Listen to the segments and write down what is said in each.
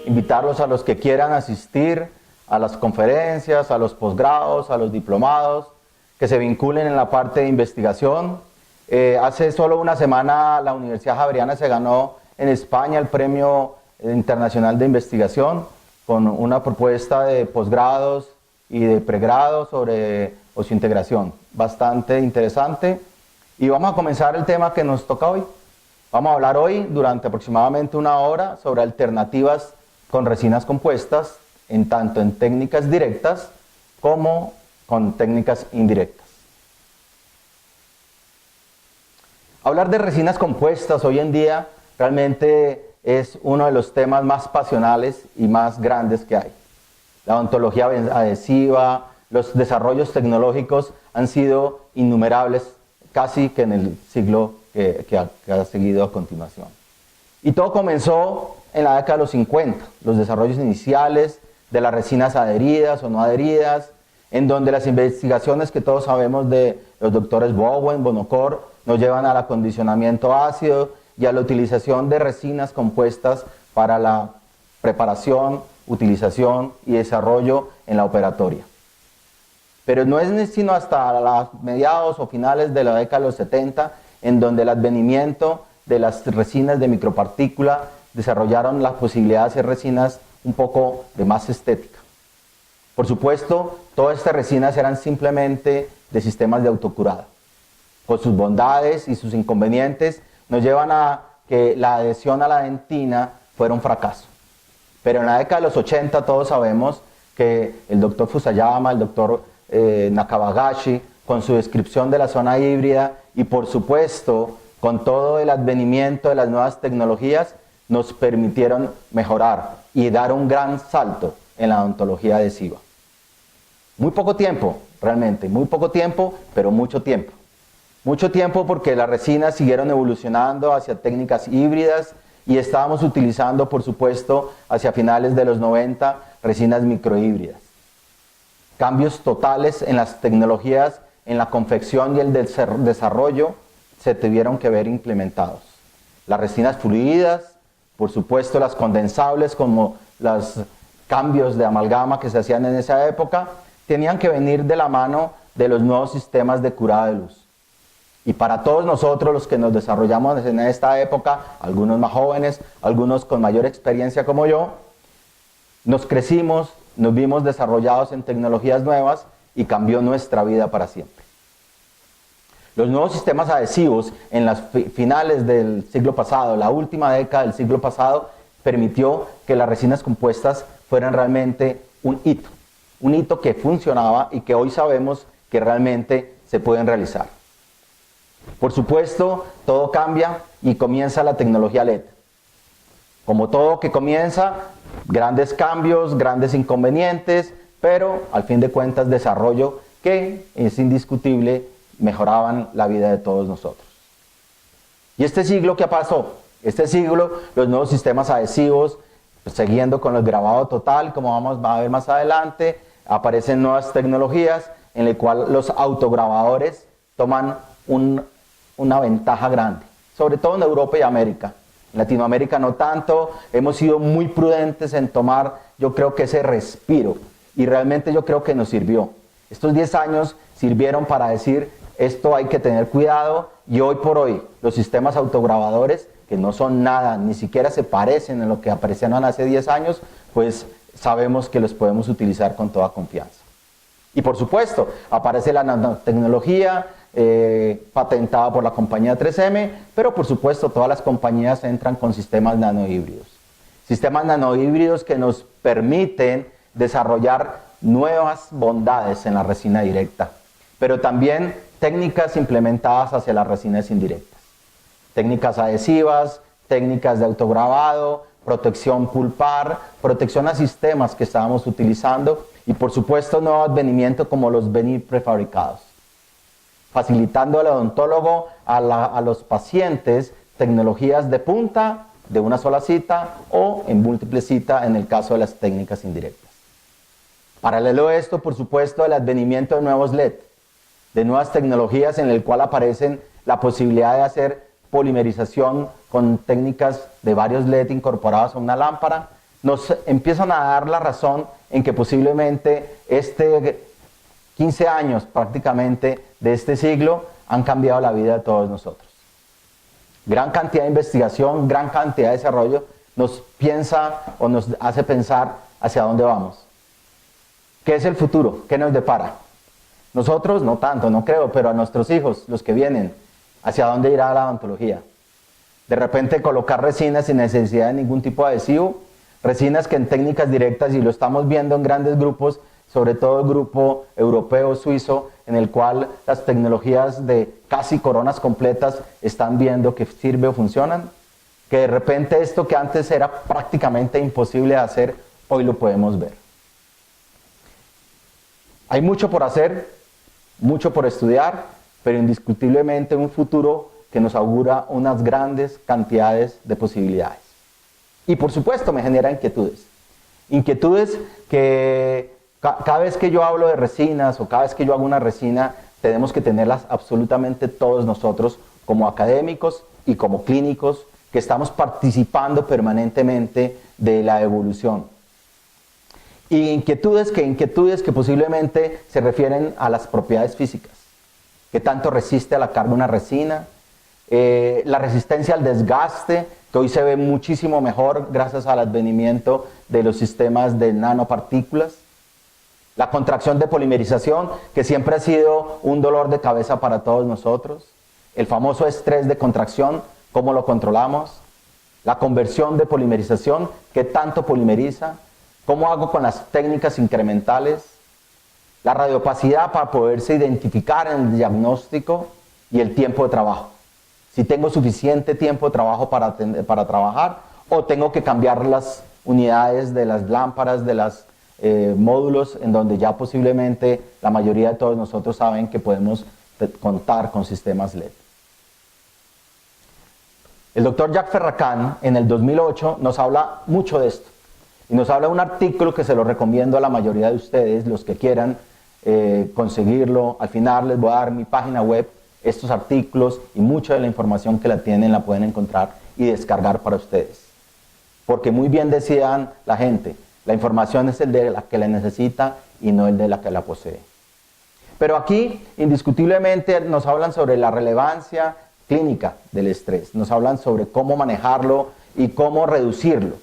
Invitarlos a los que quieran asistir a las conferencias, a los posgrados, a los diplomados, que se vinculen en la parte de investigación. Hace solo una semana la Universidad Javeriana se ganó en España el Premio Internacional de Investigación con una propuesta de posgrados y de pregrado sobre osseointegración. Bastante interesante. Y vamos a comenzar el tema que nos toca hoy. Vamos a hablar hoy durante aproximadamente una hora sobre alternativas con resinas compuestas, tanto en técnicas directas como con técnicas indirectas. Hablar de resinas compuestas hoy en día realmente es uno de los temas más pasionales y más grandes que hay. La ontología adhesiva, los desarrollos tecnológicos han sido innumerables casi que en el siglo que ha seguido a continuación. Y todo comenzó en la década de los 50, los desarrollos iniciales de las resinas adheridas o no adheridas, en donde las investigaciones que todos sabemos de los doctores Bowen, Bonocor, nos llevan al acondicionamiento ácido y a la utilización de resinas compuestas para la preparación, utilización y desarrollo en la operatoria. Pero no es sino hasta los mediados o finales de la década de los 70 en donde el advenimiento de las resinas de micropartícula desarrollaron la posibilidad de hacer resinas un poco de más estética. Por supuesto, todas estas resinas eran simplemente de sistemas de autocurado. Por sus bondades y sus inconvenientes nos llevan a que la adhesión a la dentina fuera un fracaso. Pero en la década de los 80 todos sabemos que el doctor Fusayama, el doctor Nakabagashi, con su descripción de la zona híbrida y por supuesto con todo el advenimiento de las nuevas tecnologías, nos permitieron mejorar y dar un gran salto en la odontología adhesiva. Muy poco tiempo, realmente, muy poco tiempo, pero mucho tiempo. Mucho tiempo porque las resinas siguieron evolucionando hacia técnicas híbridas y estábamos utilizando, por supuesto, hacia finales de los 90, resinas microhíbridas. Cambios totales en las tecnologías, en la confección y el desarrollo se tuvieron que ver implementados. Las resinas fluidas, por supuesto las condensables, como los cambios de amalgama que se hacían en esa época, tenían que venir de la mano de los nuevos sistemas de curado de luz. Y para todos nosotros los que nos desarrollamos en esta época, algunos más jóvenes, algunos con mayor experiencia como yo, Nos crecimos, nos vimos desarrollados en tecnologías nuevas y cambió nuestra vida para siempre. Los nuevos sistemas adhesivos en las finales del siglo pasado, la última década del siglo pasado, permitió que las resinas compuestas fueran realmente un hito que funcionaba y que hoy sabemos que realmente se pueden realizar. Por supuesto, todo cambia y comienza la tecnología LED. Como todo que comienza, grandes cambios, grandes inconvenientes, pero al fin de cuentas desarrollo que es indiscutible, mejoraban la vida de todos nosotros. ¿Y este siglo qué pasó? Este siglo, los nuevos sistemas adhesivos, pues, siguiendo con el grabado total, como vamos a ver más adelante, aparecen nuevas tecnologías en las cuales los autograbadores toman una ventaja grande, sobre todo en Europa y América. En Latinoamérica no tanto, hemos sido muy prudentes en tomar, yo creo que ese respiro, y realmente yo creo que nos sirvió. Estos 10 años sirvieron para decir, esto hay que tener cuidado, y hoy por hoy los sistemas autograbadores, que no son nada, ni siquiera se parecen a lo que aparecieron hace 10 años, pues sabemos que los podemos utilizar con toda confianza. Y por supuesto, aparece la nanotecnología, patentada por la compañía 3M, pero por supuesto todas las compañías entran con sistemas nanohíbridos. Sistemas nanohíbridos que nos permiten desarrollar nuevas bondades en la resina directa, pero también técnicas implementadas hacia las resinas indirectas. Técnicas adhesivas, técnicas de autograbado, protección pulpar, protección a sistemas que estábamos utilizando y por supuesto nuevo advenimiento como los venir prefabricados, facilitando al odontólogo, a los pacientes, tecnologías de punta, de una sola cita o en múltiple cita en el caso de las técnicas indirectas. Paralelo a esto, por supuesto, el advenimiento de nuevos LED, de nuevas tecnologías en el cual aparecen la posibilidad de hacer polimerización con técnicas de varios LED incorporados a una lámpara, nos empiezan a dar la razón en que posiblemente 15 años prácticamente de este siglo han cambiado la vida de todos nosotros. Gran cantidad de investigación, gran cantidad de desarrollo nos piensa o nos hace pensar hacia dónde vamos. ¿Qué es el futuro? ¿Qué nos depara? Nosotros no tanto, no creo, pero a nuestros hijos, los que vienen, ¿hacia dónde irá la odontología? De repente colocar resinas sin necesidad de ningún tipo de adhesivo, resinas que en técnicas directas, y lo estamos viendo en grandes grupos, sobre todo el grupo europeo, suizo, en el cual las tecnologías de casi coronas completas están viendo que sirve o funcionan, que de repente esto que antes era prácticamente imposible de hacer, hoy lo podemos ver. Hay mucho por hacer, mucho por estudiar, pero indiscutiblemente un futuro que nos augura unas grandes cantidades de posibilidades. Y por supuesto me genera inquietudes. Inquietudes que cada vez que yo hablo de resinas o cada vez que yo hago una resina, tenemos que tenerlas absolutamente todos nosotros como académicos y como clínicos que estamos participando permanentemente de la evolución. Y inquietudes que posiblemente se refieren a las propiedades físicas. ¿Qué tanto resiste a la carga una resina? La resistencia al desgaste, que hoy se ve muchísimo mejor gracias al advenimiento de los sistemas de nanopartículas. La contracción de polimerización, que siempre ha sido un dolor de cabeza para todos nosotros. El famoso estrés de contracción, ¿cómo lo controlamos? La conversión de polimerización, ¿qué tanto polimeriza? ¿Cómo hago con las técnicas incrementales? La radiopacidad para poderse identificar en el diagnóstico y el tiempo de trabajo. Si tengo suficiente tiempo de trabajo para trabajar o tengo que cambiar las unidades de las lámparas, de los módulos en donde ya posiblemente la mayoría de todos nosotros saben que podemos contar con sistemas LED. El doctor Jacques Ferracant en el 2008 nos habla mucho de esto. Y nos habla de un artículo que se lo recomiendo a la mayoría de ustedes, los que quieran conseguirlo. Al final les voy a dar mi página web, estos artículos y mucha de la información que la tienen la pueden encontrar y descargar para ustedes. Porque muy bien decían la gente, la información es el de la que la necesita y no el de la que la posee. Pero aquí indiscutiblemente nos hablan sobre la relevancia clínica del estrés, nos hablan sobre cómo manejarlo y cómo reducirlo.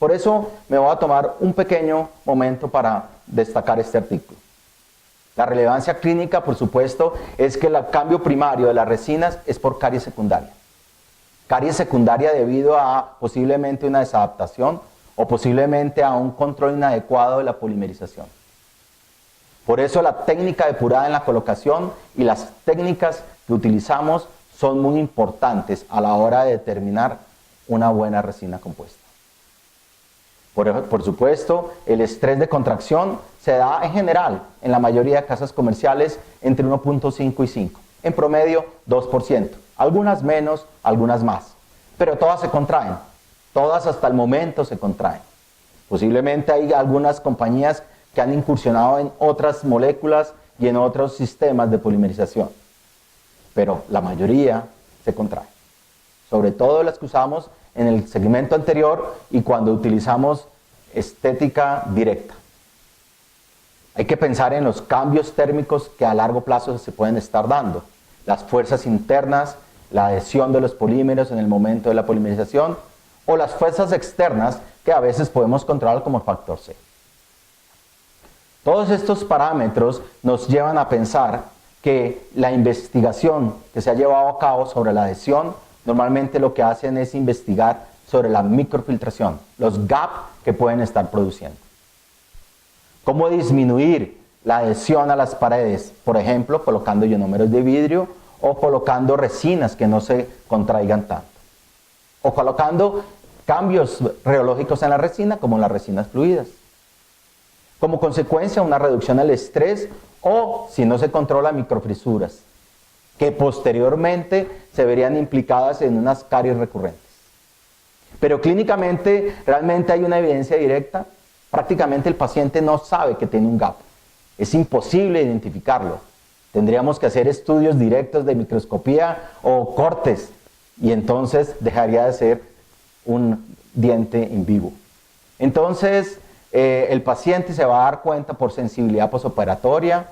Por eso me voy a tomar un pequeño momento para destacar este artículo. La relevancia clínica, por supuesto, es que el cambio primario de las resinas es por caries secundaria. Caries secundaria debido a posiblemente una desadaptación o posiblemente a un control inadecuado de la polimerización. Por eso la técnica depurada en la colocación y las técnicas que utilizamos son muy importantes a la hora de determinar una buena resina compuesta. Por supuesto, el estrés de contracción se da en general en la mayoría de casas comerciales entre 1.5 y 5, en promedio 2%, algunas menos, algunas más, pero todas se contraen, todas hasta el momento se contraen. Posiblemente hay algunas compañías que han incursionado en otras moléculas y en otros sistemas de polimerización, pero la mayoría se contrae, sobre todo las que usamos en el segmento anterior y cuando utilizamos estética directa. Hay que pensar en los cambios térmicos que a largo plazo se pueden estar dando, las fuerzas internas, la adhesión de los polímeros en el momento de la polimerización o las fuerzas externas que a veces podemos controlar como el factor C. Todos estos parámetros nos llevan a pensar que la investigación que se ha llevado a cabo sobre la adhesión normalmente lo que hacen es investigar sobre la microfiltración, los gaps que pueden estar produciendo. ¿Cómo disminuir la adhesión a las paredes? Por ejemplo, colocando ionómeros de vidrio o colocando resinas que no se contraigan tanto. O colocando cambios rheológicos en la resina, como las resinas fluidas. Como consecuencia, una reducción del estrés o, si no se controla, microfisuras, que posteriormente se verían implicadas en unas caries recurrentes. Pero clínicamente, realmente hay una evidencia directa. Prácticamente el paciente no sabe que tiene un gap. Es imposible identificarlo. Tendríamos que hacer estudios directos de microscopía o cortes y entonces dejaría de ser un diente in vivo. Entonces, el paciente se va a dar cuenta por sensibilidad posoperatoria,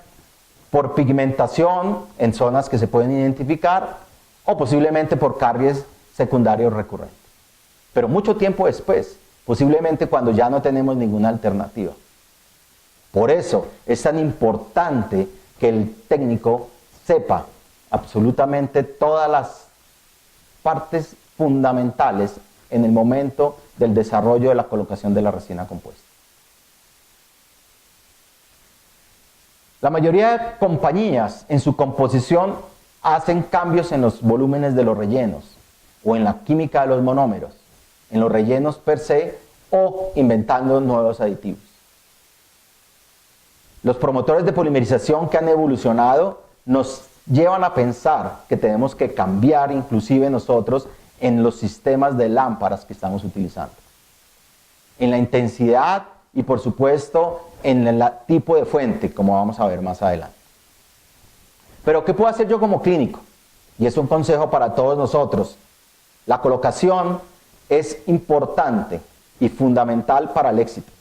por pigmentación en zonas que se pueden identificar o posiblemente por caries secundarios recurrentes. Pero mucho tiempo después, posiblemente cuando ya no tenemos ninguna alternativa. Por eso es tan importante que el técnico sepa absolutamente todas las partes fundamentales en el momento del desarrollo de la colocación de la resina compuesta. La mayoría de compañías en su composición hacen cambios en los volúmenes de los rellenos o en la química de los monómeros, en los rellenos per se o inventando nuevos aditivos. Los promotores de polimerización que han evolucionado nos llevan a pensar que tenemos que cambiar inclusive nosotros en los sistemas de lámparas que estamos utilizando. En la intensidad y por supuesto en el tipo de fuente, como vamos a ver más adelante. Pero ¿qué puedo hacer yo como clínico? Y es un consejo para todos nosotros. La colocación es importante y fundamental para el éxito.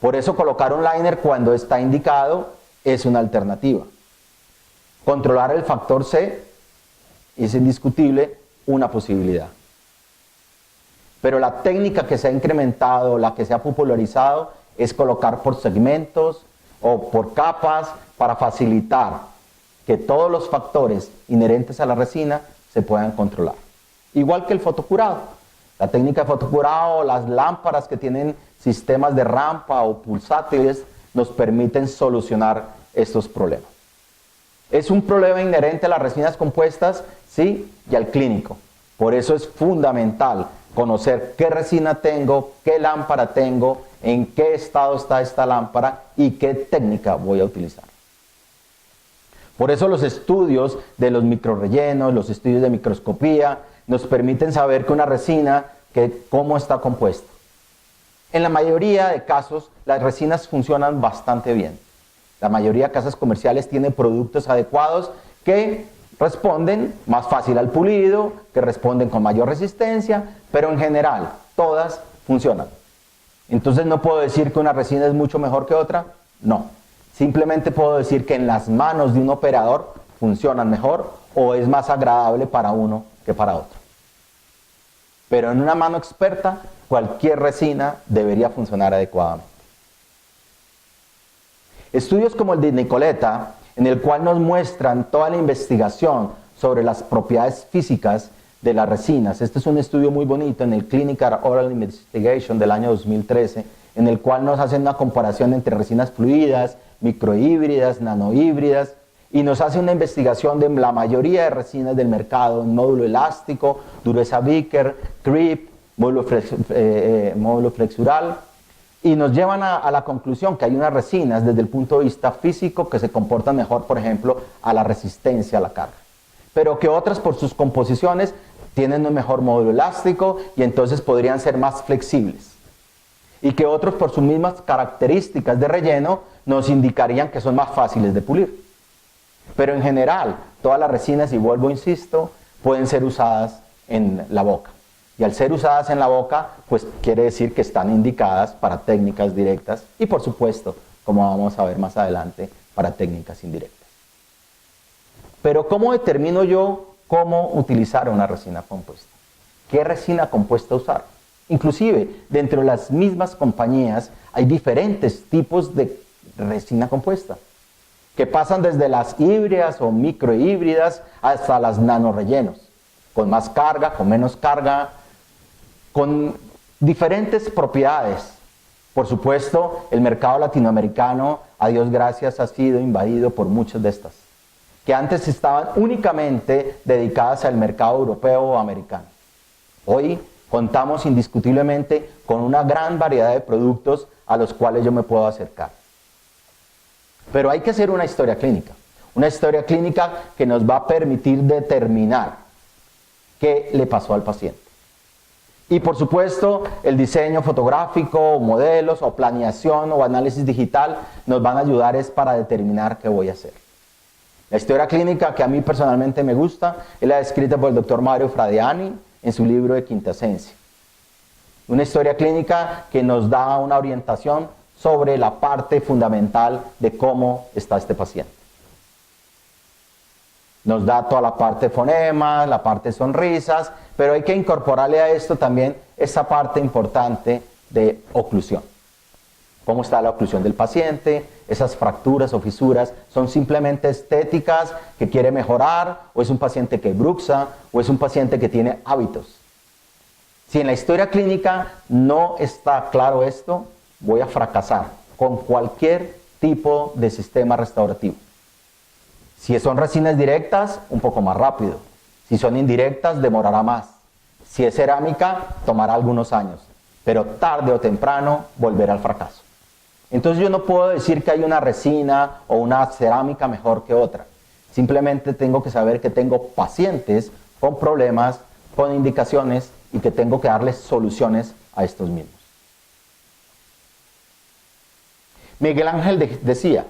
Por eso colocar un liner cuando está indicado es una alternativa. Controlar el factor C es indiscutible una posibilidad. Pero la técnica que se ha incrementado, la que se ha popularizado, es colocar por segmentos o por capas para facilitar que todos los factores inherentes a la resina se puedan controlar. Igual que el fotocurado. La técnica de fotocurado, las lámparas que tienen sistemas de rampa o pulsátiles nos permiten solucionar estos problemas. ¿Es un problema inherente a las resinas compuestas? Sí, y al clínico. Por eso es fundamental conocer qué resina tengo, qué lámpara tengo, en qué estado está esta lámpara y qué técnica voy a utilizar. Por eso los estudios de los microrellenos, los estudios de microscopía, nos permiten saber que una resina, cómo está compuesta. En la mayoría de casos, las resinas funcionan bastante bien. La mayoría de casas comerciales tienen productos adecuados que responden más fácil al pulido, que responden con mayor resistencia, pero en general, todas funcionan. Entonces, ¿no puedo decir que una resina es mucho mejor que otra? No. Simplemente puedo decir que en las manos de un operador funcionan mejor o es más agradable para uno que para otro. pero en una mano experta, cualquier resina debería funcionar adecuadamente. Estudios como el de Nicoletta, en el cual nos muestran toda la investigación sobre las propiedades físicas de las resinas. Este es un estudio muy bonito en el Clinical Oral Investigation del año 2013, en el cual nos hacen una comparación entre resinas fluidas, microhíbridas, nanohíbridas, y nos hace una investigación de la mayoría de resinas del mercado, en módulo elástico, dureza Vickers, creep, módulo flexural, y nos llevan a la conclusión que hay unas resinas desde el punto de vista físico que se comportan mejor, por ejemplo, a la resistencia a la carga, pero que otras por sus composiciones tienen un mejor módulo elástico y entonces podrían ser más flexibles, y que otros por sus mismas características de relleno nos indicarían que son más fáciles de pulir. Pero en general, todas las resinas, y vuelvo, insisto, pueden ser usadas en la boca. Y al ser usadas en la boca, pues quiere decir que están indicadas para técnicas directas y, por supuesto, como vamos a ver más adelante, para técnicas indirectas. Pero ¿cómo determino yo cómo utilizar una resina compuesta? ¿Qué resina compuesta usar? Inclusive, dentro de las mismas compañías hay diferentes tipos de resina compuesta, que pasan desde las híbridas o microhíbridas hasta las nanorellenos, con más carga, con menos carga, con diferentes propiedades. Por supuesto, el mercado latinoamericano, a Dios gracias, ha sido invadido por muchas de estas, que antes estaban únicamente dedicadas al mercado europeo o americano. Hoy contamos indiscutiblemente con una gran variedad de productos a los cuales yo me puedo acercar. Pero hay que hacer una historia clínica que nos va a permitir determinar qué le pasó al paciente. Y por supuesto, el diseño fotográfico, modelos o planeación o análisis digital nos van a ayudar para determinar qué voy a hacer. La historia clínica que a mí personalmente me gusta es la descrita por el doctor Mario Fradiani en su libro de Quintasencia. Una historia clínica que nos da una orientación sobre la parte fundamental de cómo está este paciente. Nos da toda la parte de fonemas, la parte de sonrisas, pero hay que incorporarle a esto también esa parte importante de oclusión. ¿Cómo está la oclusión del paciente? Esas fracturas o fisuras son simplemente estéticas que quiere mejorar, o es un paciente que bruxa, o es un paciente que tiene hábitos. Si en la historia clínica no está claro esto, voy a fracasar con cualquier tipo de sistema restaurativo. Si son resinas directas, un poco más rápido. Si son indirectas, demorará más. Si es cerámica, tomará algunos años, pero tarde o temprano volverá al fracaso. Entonces yo no puedo decir que hay una resina o una cerámica mejor que otra. Simplemente tengo que saber que tengo pacientes con problemas, con indicaciones, y que tengo que darles soluciones a estos mismos. Miguel Ángel decía,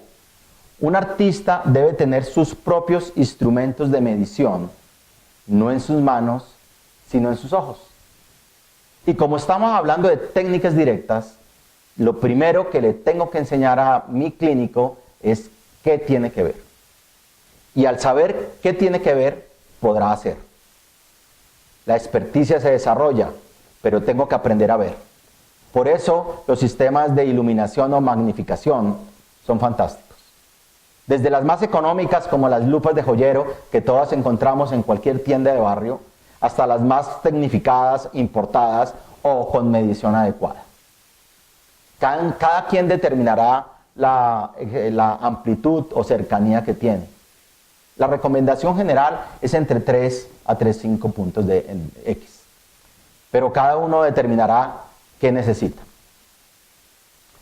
un artista debe tener sus propios instrumentos de medición, no en sus manos, sino en sus ojos. Y como estamos hablando de técnicas directas, lo primero que le tengo que enseñar a mi clínico es qué tiene que ver. Y al saber qué tiene que ver, podrá hacer. La experticia se desarrolla, pero tengo que aprender a ver. Por eso los sistemas de iluminación o magnificación son fantásticos. Desde las más económicas como las lupas de joyero que todas encontramos en cualquier tienda de barrio, hasta las más tecnificadas, importadas o con medición adecuada. Cada quien determinará la amplitud o cercanía que tiene. La recomendación general es entre 3 a 3,5 puntos de X. Pero cada uno determinará qué necesita.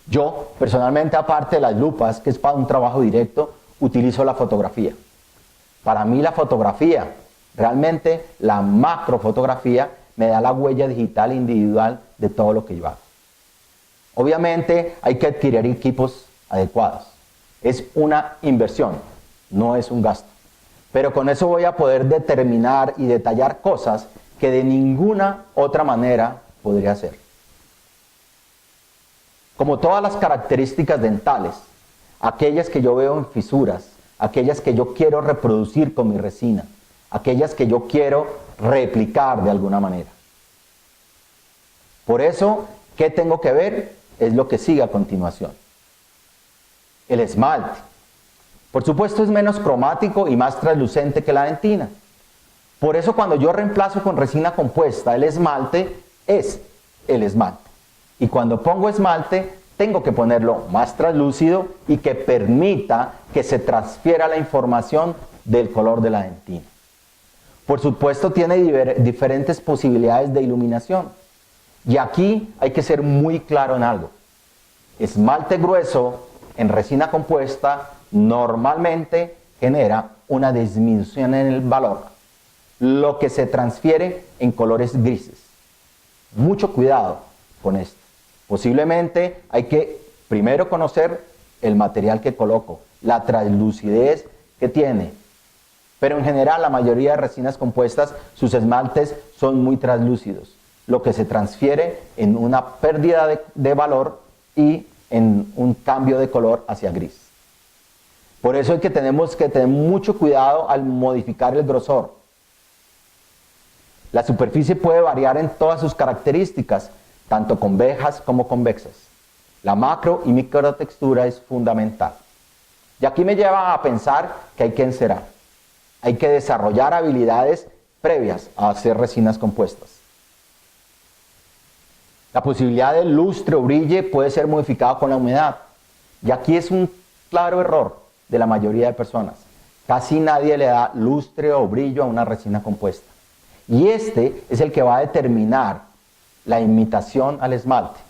Yo, personalmente, aparte de las lupas, que es para un trabajo directo, utilizo la fotografía. Para mí la fotografía, realmente la macrofotografía, me da la huella digital individual de todo lo que yo hago. Obviamente hay que adquirir equipos adecuados. Es una inversión, no es un gasto. Pero con eso voy a poder determinar y detallar cosas que de ninguna otra manera podría hacer. Como todas las características dentales, aquellas que yo veo en fisuras, aquellas que yo quiero reproducir con mi resina, aquellas que yo quiero replicar de alguna manera. Por eso, ¿qué tengo que ver? Es lo que sigue a continuación. El esmalte. Por supuesto es menos cromático y más translucente que la dentina. Por eso cuando yo reemplazo con resina compuesta el esmalte, es el esmalte. Y cuando pongo esmalte, tengo que ponerlo más translúcido y que permita que se transfiera la información del color de la dentina. Por supuesto tiene diferentes posibilidades de iluminación. Y aquí hay que ser muy claro en algo. Esmalte grueso en resina compuesta normalmente genera una disminución en el valor, lo que se transfiere en colores grises. Mucho cuidado con esto. Posiblemente hay que primero conocer el material que coloco, la translucidez que tiene. Pero en general la mayoría de resinas compuestas, sus esmaltes son muy translúcidos, lo que se transfiere en una pérdida de valor y en un cambio de color hacia gris. Por eso tenemos que tener mucho cuidado al modificar el grosor. La superficie puede variar en todas sus características, tanto convejas como convexas. La macro y microtextura es fundamental. Y aquí me lleva a pensar que hay que encerar. Hay que desarrollar habilidades previas a hacer resinas compuestas. La posibilidad de lustre o brille puede ser modificada con la humedad. Y aquí es un claro error de la mayoría de personas. Casi nadie le da lustre o brillo a una resina compuesta. Y este es el que va a determinar la imitación al esmalte.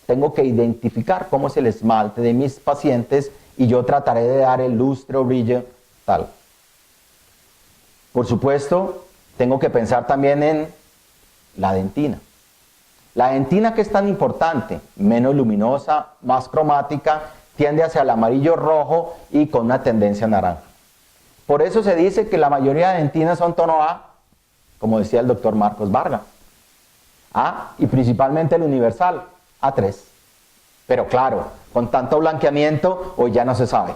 Tengo que identificar cómo es el esmalte de mis pacientes y yo trataré de dar el lustre o brillo tal. Por supuesto, tengo que pensar también en la dentina. La dentina, que es tan importante, menos luminosa, más cromática, tiende hacia el amarillo rojo y con una tendencia naranja. Por eso se dice que la mayoría de dentinas son tono A, como decía el doctor Marcos Vargas. A, y principalmente el universal, A3. Pero claro, con tanto blanqueamiento hoy ya no se sabe.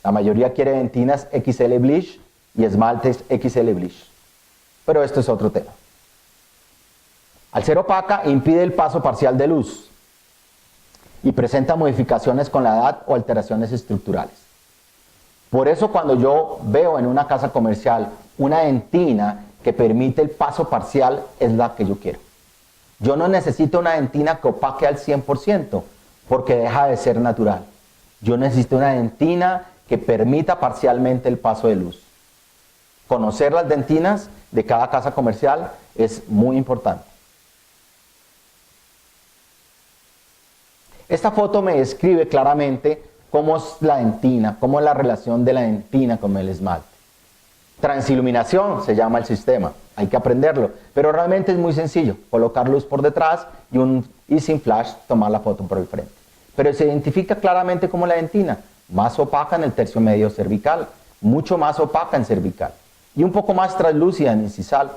La mayoría quiere dentinas XL Bleach y esmaltes XL Bleach. Pero esto es otro tema. Al ser opaca, impide el paso parcial de luz y presenta modificaciones con la edad o alteraciones estructurales. Por eso cuando yo veo en una casa comercial una dentina que permite el paso parcial, es la que yo quiero. Yo no necesito una dentina que opaque al 100%, porque deja de ser natural. Yo necesito una dentina que permita parcialmente el paso de luz. Conocer las dentinas de cada casa comercial es muy importante. Esta foto me describe claramente cómo es la dentina, cómo es la relación de la dentina con el esmalte. Transiluminación se llama el sistema, hay que aprenderlo, pero realmente es muy sencillo, colocar luz por detrás y sin flash tomar la foto por el frente. Pero se identifica claramente como la dentina, más opaca en el tercio medio cervical, mucho más opaca en cervical y un poco más translúcida en incisal,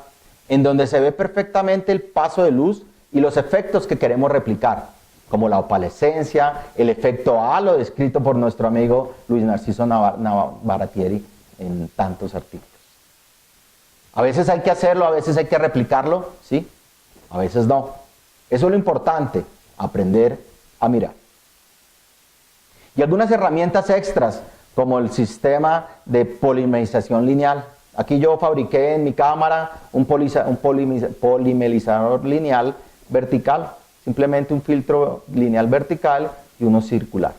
en donde se ve perfectamente el paso de luz y los efectos que queremos replicar, como la opalescencia, el efecto halo descrito por nuestro amigo Luis Narciso Navarretieri en tantos artículos. A veces hay que hacerlo, a veces hay que replicarlo, ¿sí? A veces no. Eso es lo importante, aprender a mirar. Y algunas herramientas extras, como el sistema de polimerización lineal. Aquí yo fabriqué en mi cámara un polimerizador lineal vertical, simplemente un filtro lineal vertical y uno circular.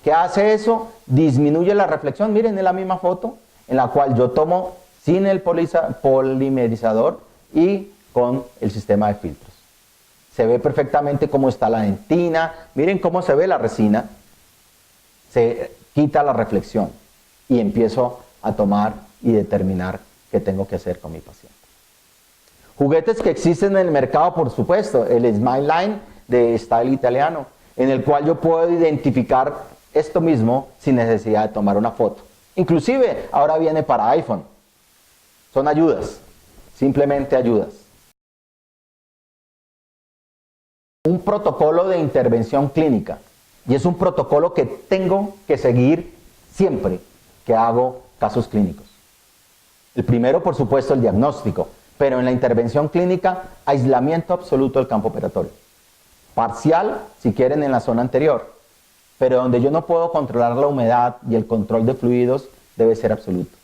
¿Qué hace eso? Disminuye la reflexión. Miren, en la misma foto en la cual yo tomo sin el polimerizador y con el sistema de filtros. Se ve perfectamente cómo está la dentina. Miren cómo se ve la resina. Se quita la reflexión y empiezo a tomar y determinar qué tengo que hacer con mi paciente. Juguetes que existen en el mercado, por supuesto, el Smile Line de Style Italiano, en el cual yo puedo identificar esto mismo sin necesidad de tomar una foto. Inclusive ahora viene para iPhone. Son ayudas, simplemente ayudas. Un protocolo de intervención clínica, y es un protocolo que tengo que seguir siempre que hago casos clínicos. El primero, por supuesto, el diagnóstico. pero en la intervención clínica, aislamiento absoluto del campo operatorio. Parcial, si quieren, en la zona anterior, pero donde yo no puedo controlar la humedad y el control de fluidos debe ser absoluto.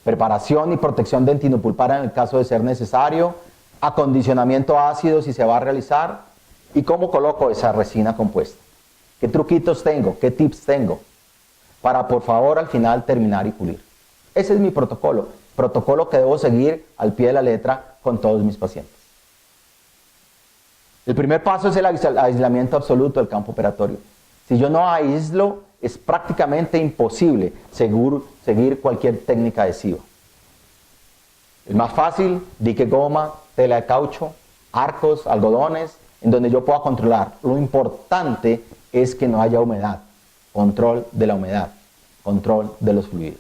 Preparación y protección dentinopulpar en el caso de ser necesario, acondicionamiento ácido si se va a realizar, y cómo coloco esa resina compuesta. ¿Qué truquitos tengo? ¿Qué tips tengo? Para, por favor, al final terminar y pulir. Ese es mi protocolo que debo seguir al pie de la letra con todos mis pacientes. El primer paso es el aislamiento absoluto del campo operatorio. Si yo no aíslo, es prácticamente imposible seguir cualquier técnica adhesiva. El más fácil, dique goma, tela de caucho, arcos, algodones, en donde yo pueda controlar. Lo importante es que no haya humedad, control de la humedad, control de los fluidos.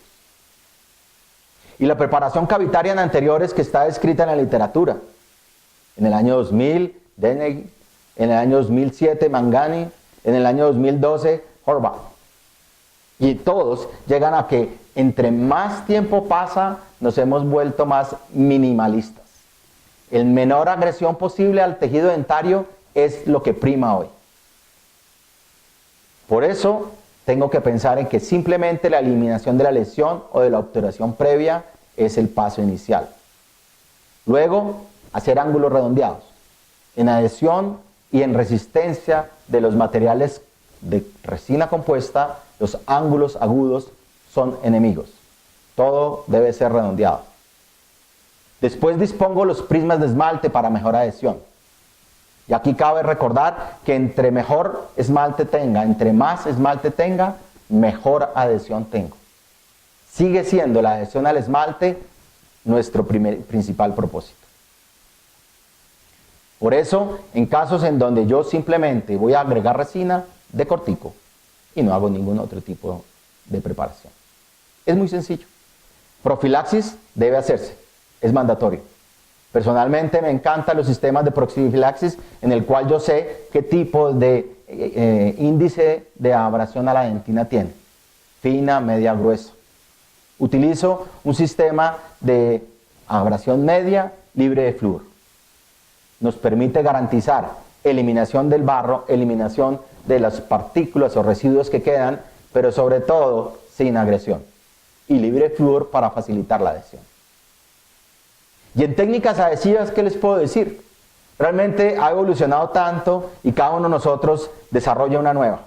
Y la preparación cavitaria en anteriores que está descrita en la literatura. En el año 2000, Deney, en el año 2007, Mangani, en el año 2012, Horvath. Y todos llegan a que entre más tiempo pasa, nos hemos vuelto más minimalistas. El menor agresión posible al tejido dentario es lo que prima hoy. Por eso tengo que pensar en que simplemente la eliminación de la lesión o de la obturación previa es el paso inicial. Luego, hacer ángulos redondeados. En adhesión y en resistencia de los materiales de resina compuesta, los ángulos agudos son enemigos. Todo debe ser redondeado. Después dispongo los prismas de esmalte para mejor adhesión. Y aquí cabe recordar que entre mejor esmalte tenga, entre más esmalte tenga, mejor adhesión tengo. Sigue siendo la adhesión al esmalte nuestro principal propósito. Por eso, en casos en donde yo simplemente voy a agregar resina, de cortico y no hago ningún otro tipo de preparación. Es muy sencillo. Profilaxis debe hacerse, es mandatorio. Personalmente me encantan los sistemas de profilaxis en el cual yo sé qué tipo de índice de abrasión a la dentina tiene. Fina, media, gruesa. Utilizo un sistema de abrasión media libre de flúor. Nos permite garantizar eliminación del barro, eliminación de las partículas o residuos que quedan, pero sobre todo sin agresión. Y libre de flúor para facilitar la adhesión. Y en técnicas adhesivas, ¿qué les puedo decir? Realmente ha evolucionado tanto y cada uno de nosotros desarrolla una nueva.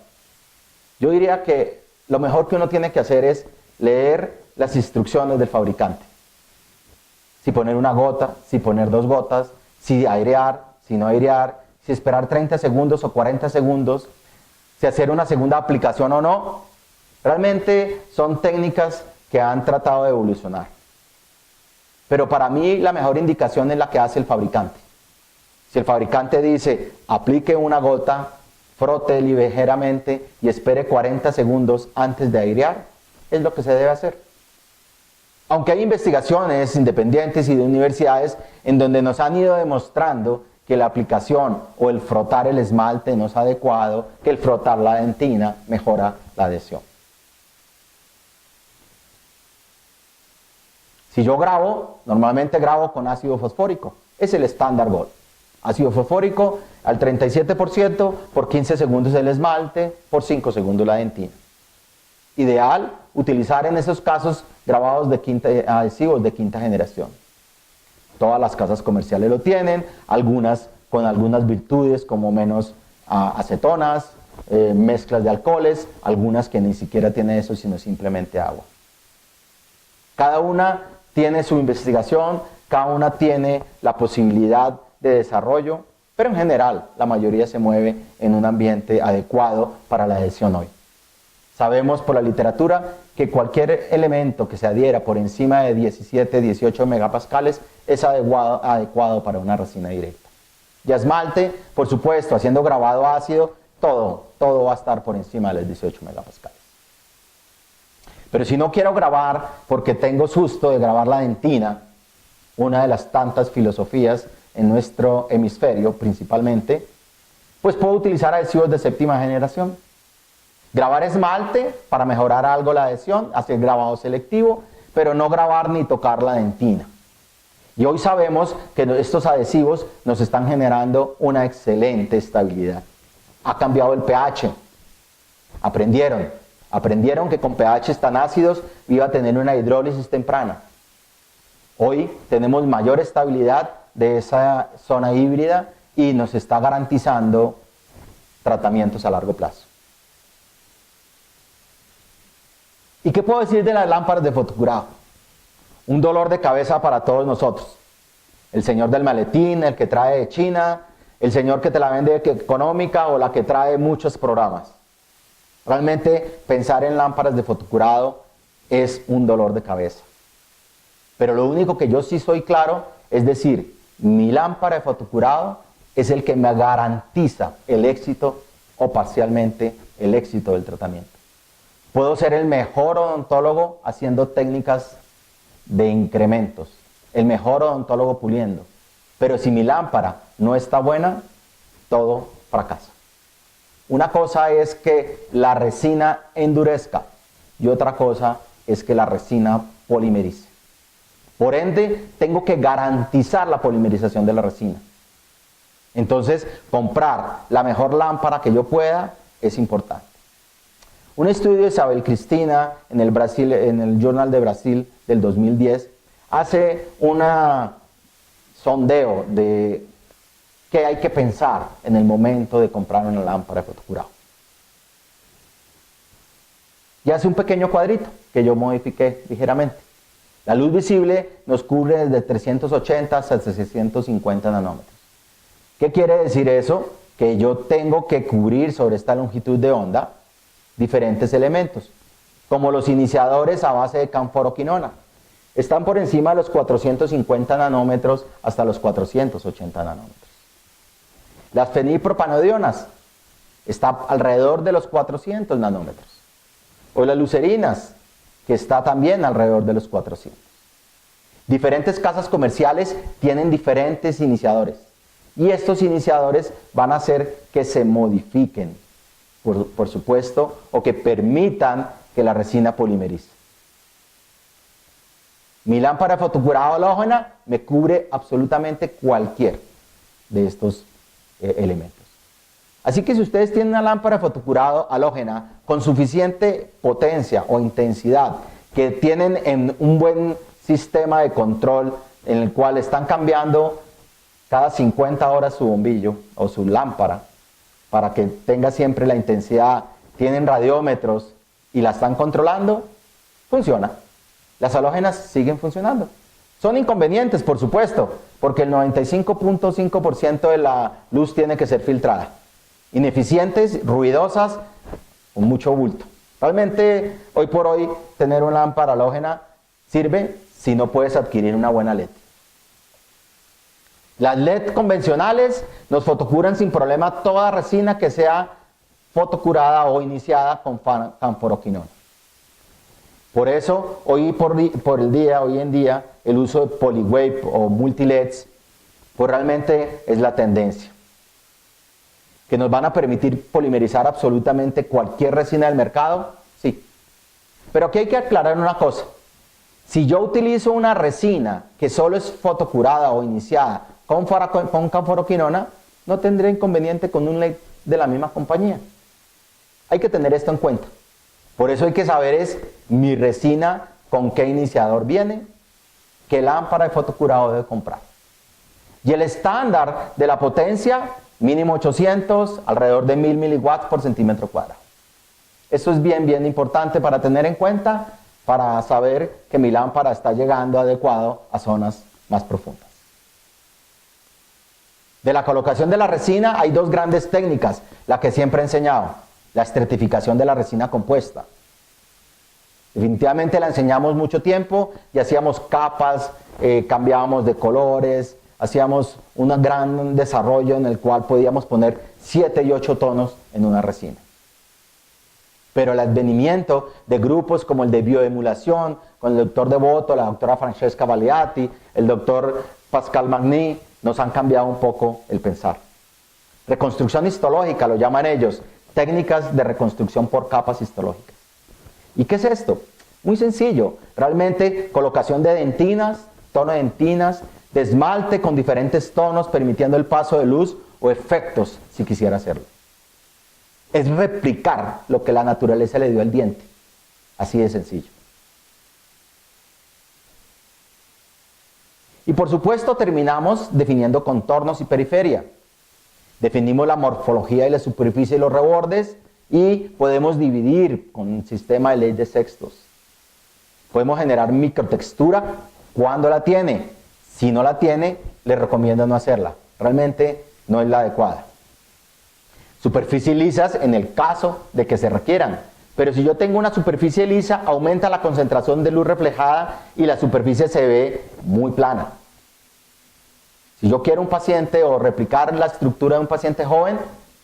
Yo diría que lo mejor que uno tiene que hacer es leer las instrucciones del fabricante. Si poner una gota, si poner 2 gotas, si airear, si no airear, si esperar 30 segundos o 40 segundos, si hacer una segunda aplicación o no. Realmente son técnicas que han tratado de evolucionar. Pero para mí la mejor indicación es la que hace el fabricante. Si el fabricante dice, aplique una gota, frote ligeramente y espere 40 segundos antes de airear, es lo que se debe hacer. Aunque hay investigaciones independientes y de universidades en donde nos han ido demostrando que la aplicación o el frotar el esmalte no es adecuado, que el frotar la dentina mejora la adhesión. Si yo grabo, normalmente grabo con ácido fosfórico. Es el estándar Gold. Ácido fosfórico al 37%, por 15 segundos el esmalte, por 5 segundos la dentina. Ideal utilizar en esos casos grabados adhesivos de quinta generación. Todas las casas comerciales lo tienen, algunas con algunas virtudes como menos acetonas, mezclas de alcoholes, algunas que ni siquiera tienen eso sino simplemente agua. Cada una tiene su investigación, cada una tiene la posibilidad de desarrollo, pero en general la mayoría se mueve en un ambiente adecuado para la adhesión hoy. Sabemos por la literatura que cualquier elemento que se adhiera por encima de 17, 18 megapascales es adecuado para una resina directa. Y esmalte, por supuesto, haciendo grabado ácido, todo va a estar por encima de los 18 megapascales. Pero si no quiero grabar porque tengo susto de grabar la dentina, una de las tantas filosofías en nuestro hemisferio principalmente, pues puedo utilizar adhesivos de séptima generación. Grabar esmalte para mejorar algo la adhesión, hacer grabado selectivo, pero no grabar ni tocar la dentina. Y hoy sabemos que estos adhesivos nos están generando una excelente estabilidad. Ha cambiado el pH. Aprendieron que con pH tan ácidos iba a tener una hidrólisis temprana. Hoy tenemos mayor estabilidad de esa zona híbrida y nos está garantizando tratamientos a largo plazo. ¿Y qué puedo decir de las lámparas de fotocurado? Un dolor de cabeza para todos nosotros. El señor del maletín, el que trae de China, el señor que te la vende económica o la que trae muchos programas. Realmente pensar en lámparas de fotocurado es un dolor de cabeza. Pero lo único que yo sí soy claro es decir, mi lámpara de fotocurado es el que me garantiza el éxito o parcialmente el éxito del tratamiento. Puedo ser el mejor odontólogo haciendo técnicas de incrementos, el mejor odontólogo puliendo, pero si mi lámpara no está buena, todo fracasa. Una cosa es que la resina endurezca y otra cosa es que la resina polimerice. Por ende, tengo que garantizar la polimerización de la resina. Entonces, comprar la mejor lámpara que yo pueda es importante. Un estudio de Isabel Cristina en el Journal de Brasil del 2010 hace un sondeo de qué hay que pensar en el momento de comprar una lámpara de fotocurado. Y hace un pequeño cuadrito que yo modifiqué ligeramente. La luz visible nos cubre desde 380 hasta 650 nanómetros. ¿Qué quiere decir eso? Que yo tengo que cubrir sobre esta longitud de onda diferentes elementos, como los iniciadores a base de canforoquinona. Están por encima de los 450 nanómetros hasta los 480 nanómetros. Las fenilpropanodionas están alrededor de los 400 nanómetros. O las lucerinas, que está también alrededor de los 400. Diferentes casas comerciales tienen diferentes iniciadores. Y estos iniciadores van a hacer que se modifiquen, por supuesto, o que permitan que la resina polimerice. Mi lámpara de fotocurado halógena me cubre absolutamente cualquier de estos elementos. Así que si ustedes tienen una lámpara de fotocurado halógena con suficiente potencia o intensidad, que tienen en un buen sistema de control en el cual están cambiando cada 50 horas su bombillo o su lámpara para que tenga siempre la intensidad, tienen radiómetros y la están controlando, funciona. Las halógenas siguen funcionando. Son inconvenientes, por supuesto, porque el 95.5% de la luz tiene que ser filtrada. Ineficientes, ruidosas, con mucho bulto. Realmente, hoy por hoy, tener una lámpara halógena sirve si no puedes adquirir una buena LED. Las LED convencionales nos fotocuran sin problema toda resina que sea fotocurada o iniciada con canforoquinona. Por eso, hoy en día, el uso de polywave o multileds, pues realmente es la tendencia. ¿Que nos van a permitir polimerizar absolutamente cualquier resina del mercado? Sí. Pero aquí hay que aclarar una cosa. Si yo utilizo una resina que solo es fotocurada o iniciada con canforoquinona, no tendré inconveniente con un LED de la misma compañía. Hay que tener esto en cuenta. Por eso hay que saber es mi resina con qué iniciador viene, qué lámpara de fotocurado debe comprar. Y el estándar de la potencia, mínimo 800, alrededor de 1000 miliwatts por centímetro cuadrado. Esto es bien importante para tener en cuenta, para saber que mi lámpara está llegando adecuado a zonas más profundas. De la colocación de la resina hay dos grandes técnicas, la que siempre he enseñado, la estratificación de la resina compuesta. Definitivamente la enseñamos mucho tiempo y hacíamos capas, cambiábamos de colores, hacíamos un gran desarrollo en el cual podíamos poner 7 y 8 tonos en una resina. Pero el advenimiento de grupos como el de bioemulación, con el doctor Devoto, la doctora Francesca Valiati, el doctor Pascal Magny, nos han cambiado un poco el pensar. Reconstrucción histológica, lo llaman ellos, técnicas de reconstrucción por capas histológicas. ¿Y qué es esto? Muy sencillo, realmente colocación de dentinas, tono de dentinas, de esmalte con diferentes tonos, permitiendo el paso de luz o efectos si quisiera hacerlo. Es replicar lo que la naturaleza le dio al diente. Así de sencillo. Y por supuesto terminamos definiendo contornos y periferia. Definimos la morfología y la superficie de los rebordes y podemos dividir con un sistema de ley de sextos. Podemos generar microtextura cuando la tiene. Si no la tiene, le recomiendo no hacerla. Realmente no es la adecuada. Superficies lisas en el caso de que se requieran. Pero si yo tengo una superficie lisa, aumenta la concentración de luz reflejada y la superficie se ve muy plana. Si yo quiero un paciente o replicar la estructura de un paciente joven,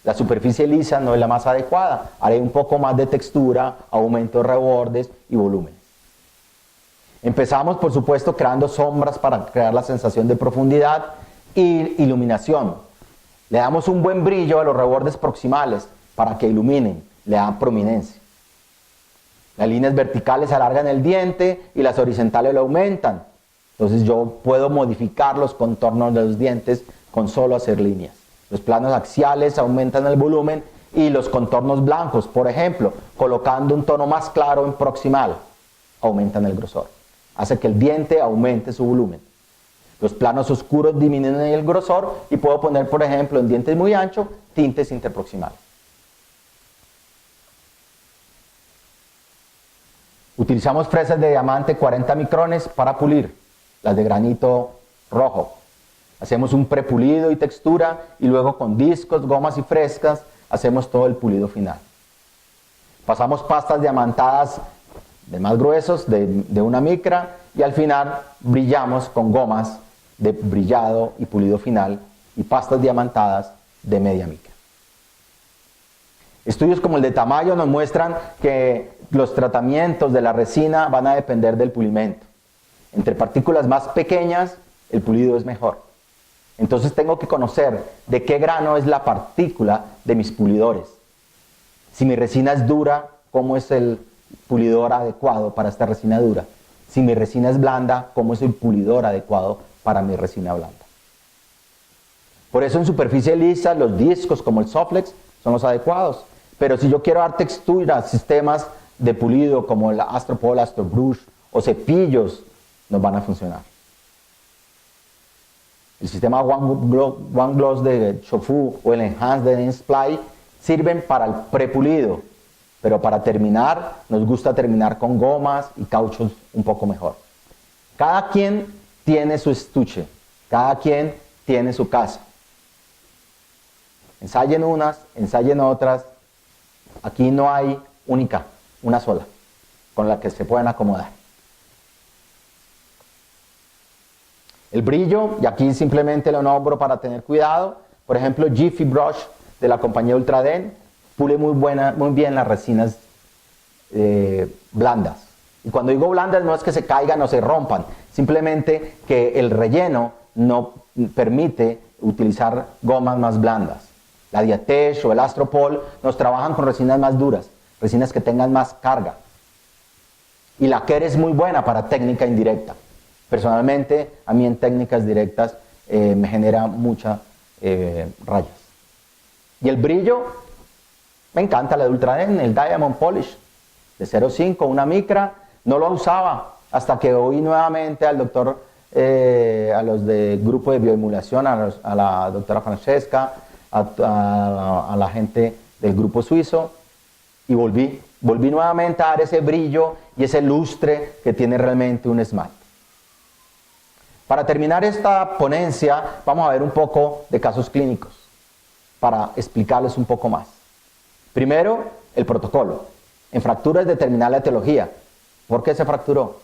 la superficie lisa no es la más adecuada. Haré un poco más de textura, aumento de rebordes y volúmenes. Empezamos, por supuesto, creando sombras para crear la sensación de profundidad y iluminación. Le damos un buen brillo a los rebordes proximales para que iluminen, le dan prominencia. Las líneas verticales alargan el diente y las horizontales lo aumentan. Entonces yo puedo modificar los contornos de los dientes con solo hacer líneas. Los planos axiales aumentan el volumen y los contornos blancos, por ejemplo, colocando un tono más claro en proximal, aumentan el grosor. Hace que el diente aumente su volumen. Los planos oscuros disminuyen el grosor y puedo poner, por ejemplo, en dientes muy anchos, tintes interproximales. Utilizamos fresas de diamante 40 micrones para pulir, las de granito rojo. Hacemos un prepulido y textura y luego con discos, gomas y frescas hacemos todo el pulido final. Pasamos pastas diamantadas de más gruesos, de una micra, y al final brillamos con gomas de brillado y pulido final y pastas diamantadas de media micra. Estudios como el de Tamayo nos muestran que los tratamientos de la resina van a depender del pulimento. Entre partículas más pequeñas, el pulido es mejor. Entonces tengo que conocer de qué grano es la partícula de mis pulidores. Si mi resina es dura, ¿cómo es el pulidor adecuado para esta resina dura? Si mi resina es blanda, ¿cómo es el pulidor adecuado para mi resina blanda? Por eso en superficie lisa los discos como el Soflex son los adecuados. Pero si yo quiero dar textura a sistemas de pulido como el Astropol, Astrobrush o cepillos, no van a funcionar. El sistema One Gloss de Shofu o el Enhanced de Dentsply sirven para el prepulido, pero para terminar nos gusta terminar con gomas y cauchos un poco mejor. Cada quien tiene su estuche, cada quien tiene su casa. Ensayen unas, ensayen otras. Aquí no hay única, una sola, con la que se pueden acomodar. El brillo, y aquí simplemente lo nombro para tener cuidado. Por ejemplo, Jiffy Brush de la compañía Ultraden pule muy bien las resinas blandas. Y cuando digo blandas no es que se caigan o se rompan, simplemente que el relleno no permite utilizar gomas más blandas. La Diatech o el Astropol nos trabajan con resinas más duras, resinas que tengan más carga. Y la Kerr es muy buena para técnica indirecta. Personalmente, a mí en técnicas directas me genera muchas rayas. Y el brillo, me encanta la de Ultraden, el Diamond Polish de 0.5, una micra. No lo usaba hasta que oí nuevamente al doctor, a los del grupo de bioemulación, a la doctora Francesca, a la gente del grupo suizo, y volví nuevamente a dar ese brillo y ese lustre que tiene realmente un esmalte. Para terminar esta ponencia, vamos a ver un poco de casos clínicos, para explicarles un poco más. Primero, el protocolo. En fracturas determinar la etiología. ¿Por qué se fracturó?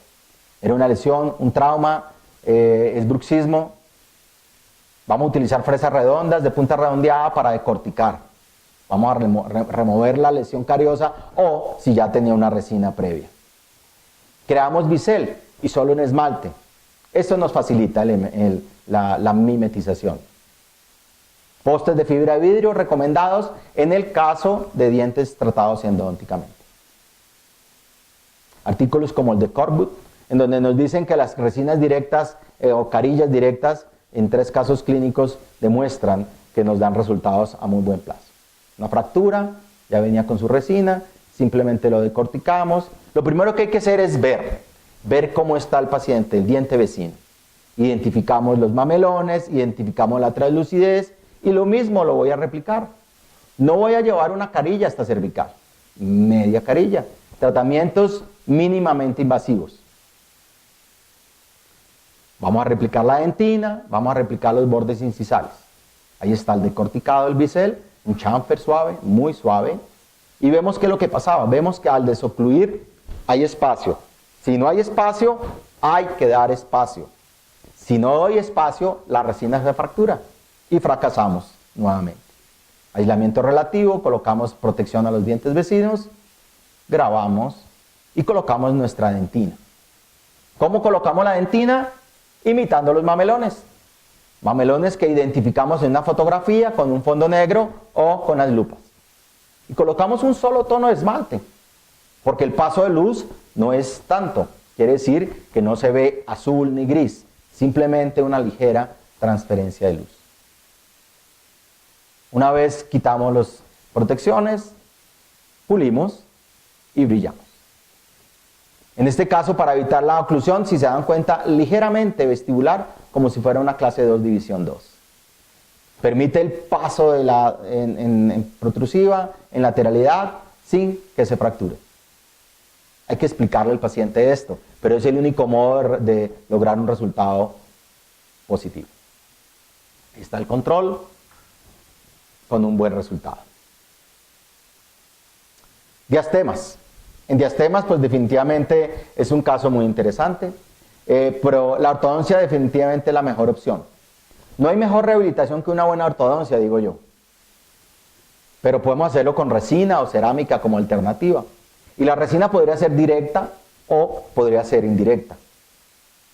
¿Era una lesión, un trauma, es bruxismo? Vamos a utilizar fresas redondas de punta redondeada para decorticar. Vamos a remover la lesión cariosa o si ya tenía una resina previa. Creamos bisel y solo un esmalte. Esto nos facilita la mimetización. Postes de fibra de vidrio recomendados en el caso de dientes tratados endodónticamente. Artículos como el de Corwood, en donde nos dicen que las resinas directas o carillas directas en 3 casos clínicos demuestran que nos dan resultados a muy buen plazo. Una fractura, ya venía con su resina, simplemente lo decorticamos. Lo primero que hay que hacer es ver cómo está el paciente, el diente vecino. Identificamos los mamelones, identificamos la translucidez y lo mismo lo voy a replicar. No voy a llevar una carilla hasta cervical, media carilla. Tratamientos mínimamente invasivos. Vamos a replicar la dentina, vamos a replicar los bordes incisales. Ahí está el decorticado del bisel, un chamfer suave, muy suave. Y vemos qué es lo que pasaba. Vemos que al desocluir hay espacio. Si no hay espacio, hay que dar espacio. Si no doy espacio, la resina se fractura y fracasamos nuevamente. Aislamiento relativo, colocamos protección a los dientes vecinos, grabamos y colocamos nuestra dentina. ¿Cómo colocamos la dentina? Imitando los mamelones. Mamelones que identificamos en una fotografía con un fondo negro o con las lupas. Y colocamos un solo tono de esmalte, porque el paso de luz no es tanto. Quiere decir que no se ve azul ni gris, simplemente una ligera transferencia de luz. Una vez quitamos las protecciones, pulimos y brillamos. En este caso, para evitar la oclusión, si se dan cuenta, ligeramente vestibular, como si fuera una clase 2 división 2. Permite el paso de en protrusiva, en lateralidad, sin que se fracture. Hay que explicarle al paciente esto, pero es el único modo de lograr un resultado positivo. Ahí está el control con un buen resultado. Diastemas. En diastemas, pues definitivamente es un caso muy interesante, pero la ortodoncia definitivamente es la mejor opción. No hay mejor rehabilitación que una buena ortodoncia, digo yo. Pero podemos hacerlo con resina o cerámica como alternativa. Y la resina podría ser directa o podría ser indirecta.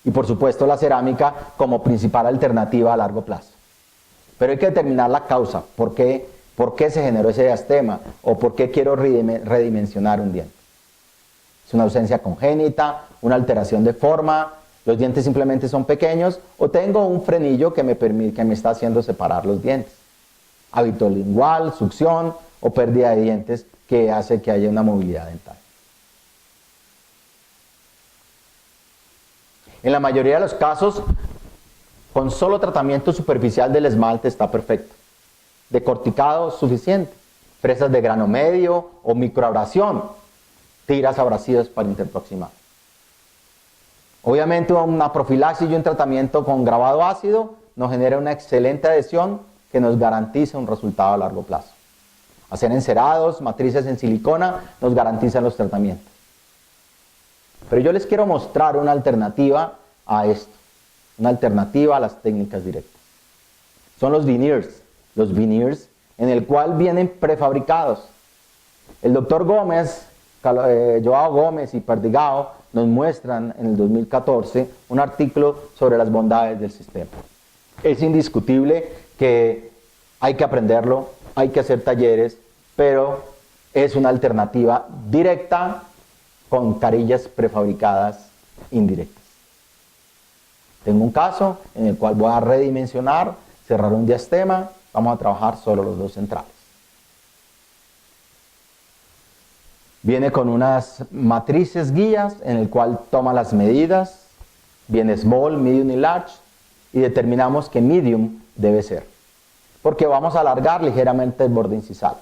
Y por supuesto la cerámica como principal alternativa a largo plazo. Pero hay que determinar la causa. ¿Por qué se generó ese diastema? ¿O por qué quiero redimensionar un diente? ¿Es una ausencia congénita? ¿Una alteración de forma? ¿Los dientes simplemente son pequeños? ¿O tengo un frenillo que me está haciendo separar los dientes? Hábito lingual, succión o pérdida de dientes que hace que haya una movilidad dental. En la mayoría de los casos, con solo tratamiento superficial del esmalte está perfecto. Decorticado suficiente. Fresas de grano medio o microabrasión. Tiras abrasivas para interproximar. Obviamente una profilaxis y un tratamiento con grabado ácido nos genera una excelente adhesión que nos garantiza un resultado a largo plazo. Hacer encerados, matrices en silicona nos garantizan los tratamientos. Pero yo les quiero mostrar una alternativa a esto, una alternativa a las técnicas directas. Son los veneers en el cual vienen prefabricados. El doctor Gómez, Joao Gómez y Perdigao nos muestran en el 2014 un artículo sobre las bondades del sistema. Es indiscutible que hay que aprenderlo, hay que hacer talleres, pero es una alternativa directa con carillas prefabricadas indirectas. Tengo un caso en el cual voy a redimensionar, cerrar un diastema, vamos a trabajar solo los dos centrales. Viene con unas matrices guías en el cual toma las medidas, viene small, medium y large, y determinamos que medium debe ser, porque vamos a alargar ligeramente el borde incisal.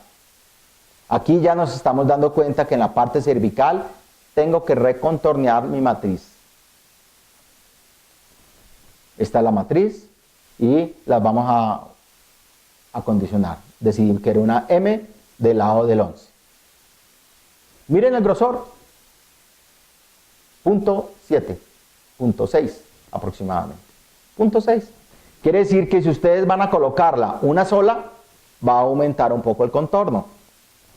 Aquí ya nos estamos dando cuenta que en la parte cervical tengo que recontornear mi matriz. Esta es la matriz y las vamos a acondicionar. Decidimos que era una M del lado del 11. Miren el grosor, 0.7, 0.6 aproximadamente. 0.6. Quiere decir que si ustedes van a colocarla una sola, va a aumentar un poco el contorno.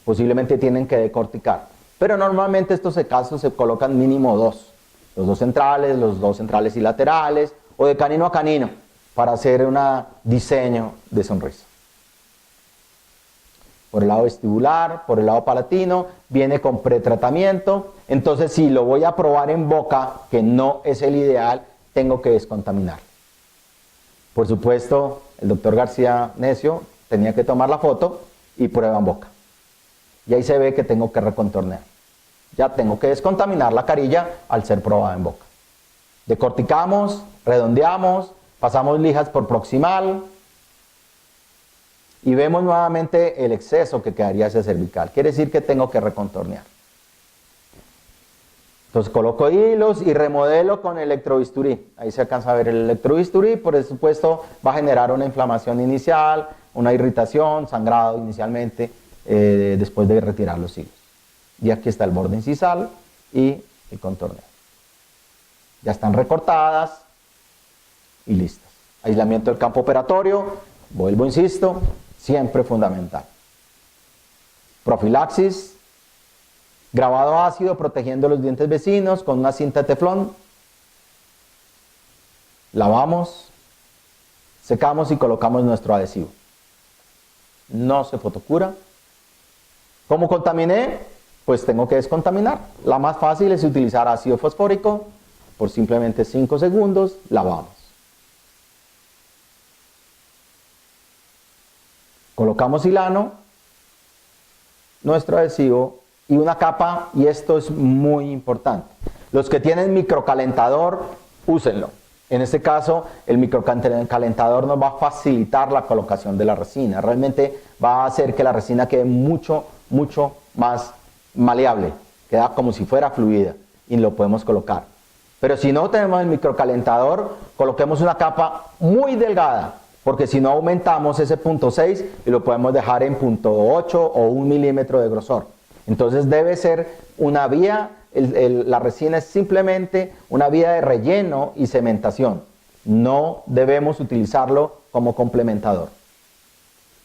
Posiblemente tienen que decorticar. Pero normalmente estos casos se colocan mínimo dos. Los dos centrales y laterales, o de canino a canino, para hacer un diseño de sonrisa. Por el lado vestibular, por el lado palatino, viene con pretratamiento. Entonces, si lo voy a probar en boca, que no es el ideal, tengo que descontaminar. Por supuesto, el doctor García Necio tenía que tomar la foto y prueba en boca. Y ahí se ve que tengo que recontornear. Ya tengo que descontaminar la carilla al ser probada en boca. Decorticamos, redondeamos, pasamos lijas por proximal y vemos nuevamente el exceso que quedaría ese cervical. Quiere decir que tengo que recontornear. Entonces coloco hilos y remodelo con electrobisturí. Ahí se alcanza a ver el electrobisturí. Por supuesto va a generar una inflamación inicial, una irritación, sangrado inicialmente, después de retirar los hilos. Y aquí está el borde incisal y el contorneo. Ya están recortadas y listas. Aislamiento del campo operatorio, vuelvo, insisto, siempre fundamental. Profilaxis, grabado ácido protegiendo los dientes vecinos con una cinta de teflón. Lavamos, secamos y colocamos nuestro adhesivo. No se fotocura. ¿Cómo contaminé? Pues tengo que descontaminar. La más fácil es utilizar ácido fosfórico. Por simplemente 5 segundos, lavamos. Colocamos hilano, nuestro adhesivo y una capa, y esto es muy importante. Los que tienen microcalentador, úsenlo. En este caso, el microcalentador nos va a facilitar la colocación de la resina. Realmente va a hacer que la resina quede mucho más maleable. Queda como si fuera fluida y lo podemos colocar. Pero si no tenemos el microcalentador, coloquemos una capa muy delgada, porque si no aumentamos ese 0.6 y lo podemos dejar en 0.8 o 1 milímetro de grosor. Entonces debe ser una vía, la resina es simplemente una vía de relleno y cementación. No debemos utilizarlo como complementador.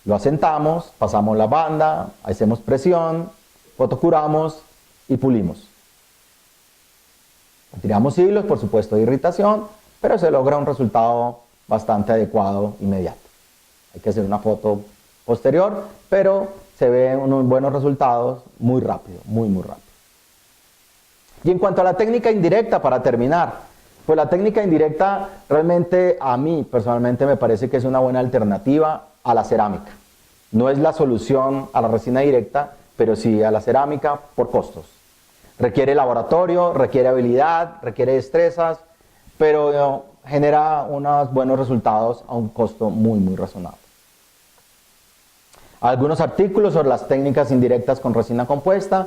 Lo asentamos, pasamos la banda, hacemos presión, fotocuramos y pulimos. Tiramos hilos, por supuesto, de irritación, pero se logra un resultado bastante adecuado inmediato. Hay que hacer una foto posterior, pero se ven unos buenos resultados muy rápido, muy rápido. Y en cuanto a la técnica indirecta, para terminar, pues la técnica indirecta realmente a mí personalmente me parece que es una buena alternativa a la cerámica. No es la solución a la resina directa, pero sí a la cerámica por costos. Requiere laboratorio, requiere habilidad, requiere destrezas, pero genera unos buenos resultados a un costo muy razonable. Algunos artículos sobre las técnicas indirectas con resina compuesta,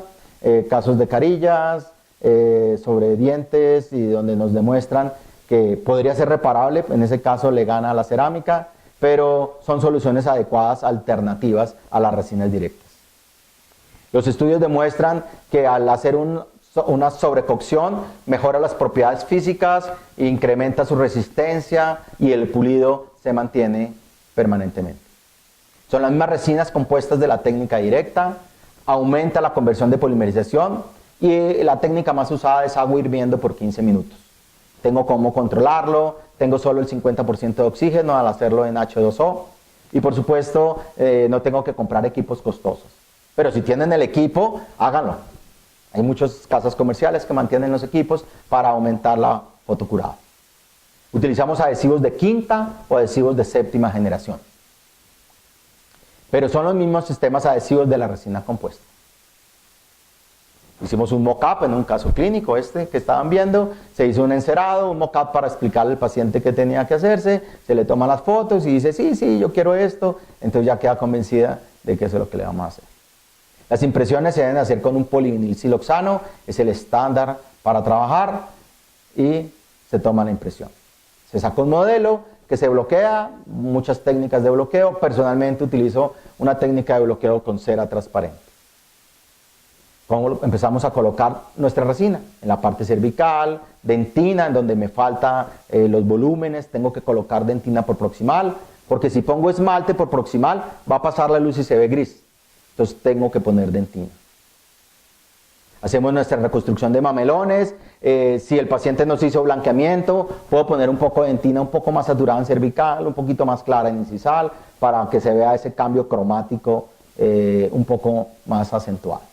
casos de carillas, sobre dientes y donde nos demuestran que podría ser reparable, en ese caso le gana a la cerámica, pero son soluciones adecuadas, alternativas a las resinas directas. Los estudios demuestran que al hacer una sobrecocción mejora las propiedades físicas, incrementa su resistencia y el pulido se mantiene permanentemente. Son las mismas resinas compuestas de la técnica directa, aumenta la conversión de polimerización y la técnica más usada es agua hirviendo por 15 minutos. Tengo cómo controlarlo, tengo solo el 50% de oxígeno al hacerlo en H2O y por supuesto no tengo que comprar equipos costosos. Pero si tienen el equipo, háganlo. Hay muchas casas comerciales que mantienen los equipos para aumentar la fotocurada. Utilizamos adhesivos de 5ª o adhesivos de 7ª generación. Pero son los mismos sistemas adhesivos de la resina compuesta. Hicimos un mock-up en un caso clínico que estaban viendo, se hizo un encerado, un mock-up para explicarle al paciente qué tenía que hacerse, se le toman las fotos y dice, sí, yo quiero esto, entonces ya queda convencida de que eso es lo que le vamos a hacer. Las impresiones se deben hacer con un polivinilsiloxano, es el estándar para trabajar y se toma la impresión. Se saca un modelo que se bloquea, muchas técnicas de bloqueo, personalmente utilizo una técnica de bloqueo con cera transparente. Empezamos a colocar nuestra resina en la parte cervical, dentina, en donde me faltan los volúmenes, tengo que colocar dentina por proximal, porque si pongo esmalte por proximal va a pasar la luz y se ve gris. Entonces tengo que poner dentina. Hacemos nuestra reconstrucción de mamelones. Si el paciente nos hizo blanqueamiento, puedo poner un poco de dentina un poco más saturada en cervical, un poquito más clara en incisal, para que se vea ese cambio cromático un poco más acentuado.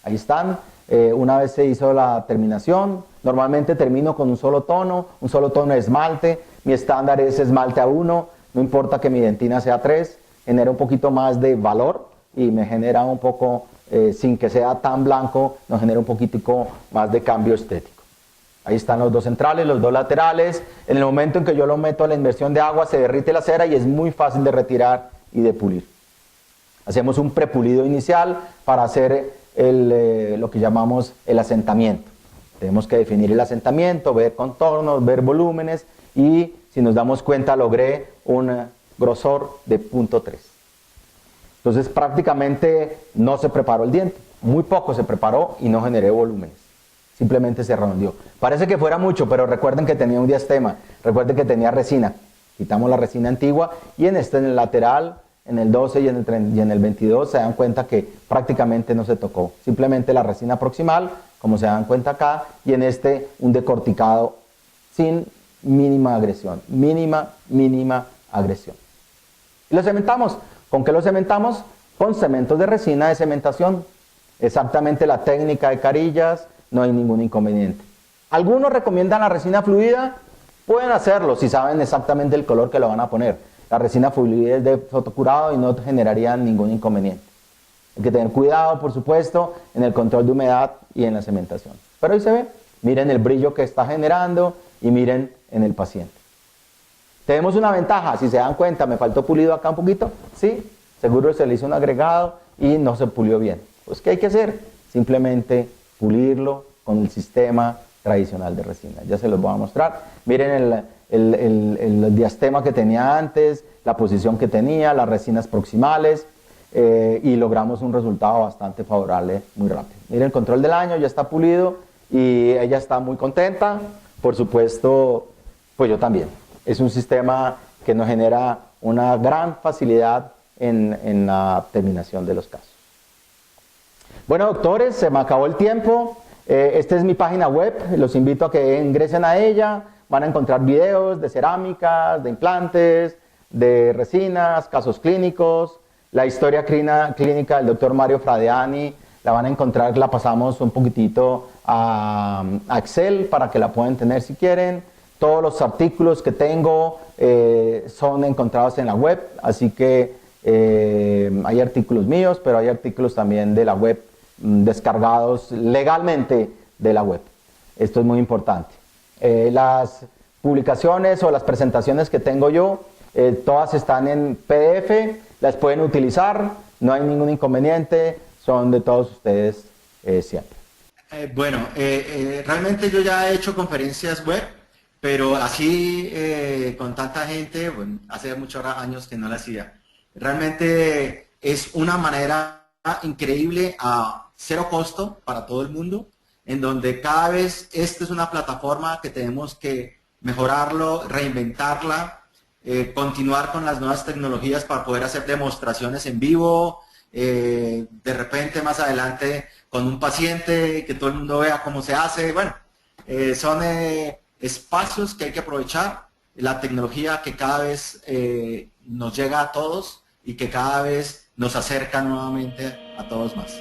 Ahí están Una vez se hizo la terminación, normalmente termino con un solo tono de esmalte. Mi estándar es esmalte A1, no importa que mi dentina sea 3, genera un poquito más de valor y me genera un poco, sin que sea tan blanco, nos genera un poquitico más de cambio estético. Ahí están los dos centrales, los dos laterales. En el momento en que yo lo meto a la inmersión de agua, se derrite la cera y es muy fácil de retirar y de pulir. Hacemos un prepulido inicial para hacer lo que llamamos el asentamiento. Tenemos que definir el asentamiento, ver contornos, ver volúmenes y, si nos damos cuenta, logré un grosor de 0.3. Entonces prácticamente no se preparó el diente, muy poco se preparó y no generé volúmenes. Simplemente se redondeó. Parece que fuera mucho, pero recuerden que tenía un diastema, recuerden que tenía resina. Quitamos la resina antigua y en el lateral, en el 12 y en el 22 se dan cuenta que prácticamente no se tocó. Simplemente la resina proximal, como se dan cuenta acá, y en un decorticado sin mínima agresión. Mínima agresión. Y lo cementamos. ¿Con qué lo cementamos? Con cementos de resina de cementación. Exactamente la técnica de Carillas, no hay ningún inconveniente. Algunos recomiendan la resina fluida, pueden hacerlo si saben exactamente el color que lo van a poner. La resina fluida es de fotocurado y no generaría ningún inconveniente. Hay que tener cuidado, por supuesto, en el control de humedad y en la cementación. Pero ahí se ve, miren el brillo que está generando y miren en el paciente. Tenemos una ventaja, si se dan cuenta, me faltó pulido acá un poquito, sí, seguro se le hizo un agregado y no se pulió bien. Pues ¿qué hay que hacer? Simplemente pulirlo con el sistema tradicional de resina. Ya se los voy a mostrar. Miren el diastema que tenía antes, la posición que tenía, las resinas proximales y logramos un resultado bastante favorable muy rápido. Miren el control del año, ya está pulido y ella está muy contenta. Por supuesto, pues yo también. Es un sistema que nos genera una gran facilidad en la terminación de los casos. Bueno, doctores, se me acabó el tiempo. Esta es mi página web, los invito a que ingresen a ella. Van a encontrar videos de cerámicas, de implantes, de resinas, casos clínicos. La historia clínica del doctor Mario Fradiani la van a encontrar, la pasamos un poquitito a Excel para que la puedan tener si quieren. Todos los artículos que tengo son encontrados en la web, así que hay artículos míos, pero hay artículos también de la web descargados legalmente de la web. Esto es muy importante. Las publicaciones o las presentaciones que tengo yo, todas están en PDF, las pueden utilizar, no hay ningún inconveniente, son de todos ustedes siempre. Realmente yo ya he hecho conferencias web, pero así con tanta gente, bueno, hace muchos años que no la hacía. Realmente es una manera increíble a cero costo para todo el mundo, en donde cada vez esta es una plataforma que tenemos que mejorarlo, reinventarla, continuar con las nuevas tecnologías para poder hacer demostraciones en vivo, de repente más adelante con un paciente, que todo el mundo vea cómo se hace. Bueno, son espacios que hay que aprovechar, la tecnología que cada vez nos llega a todos y que cada vez nos acerca nuevamente a todos más.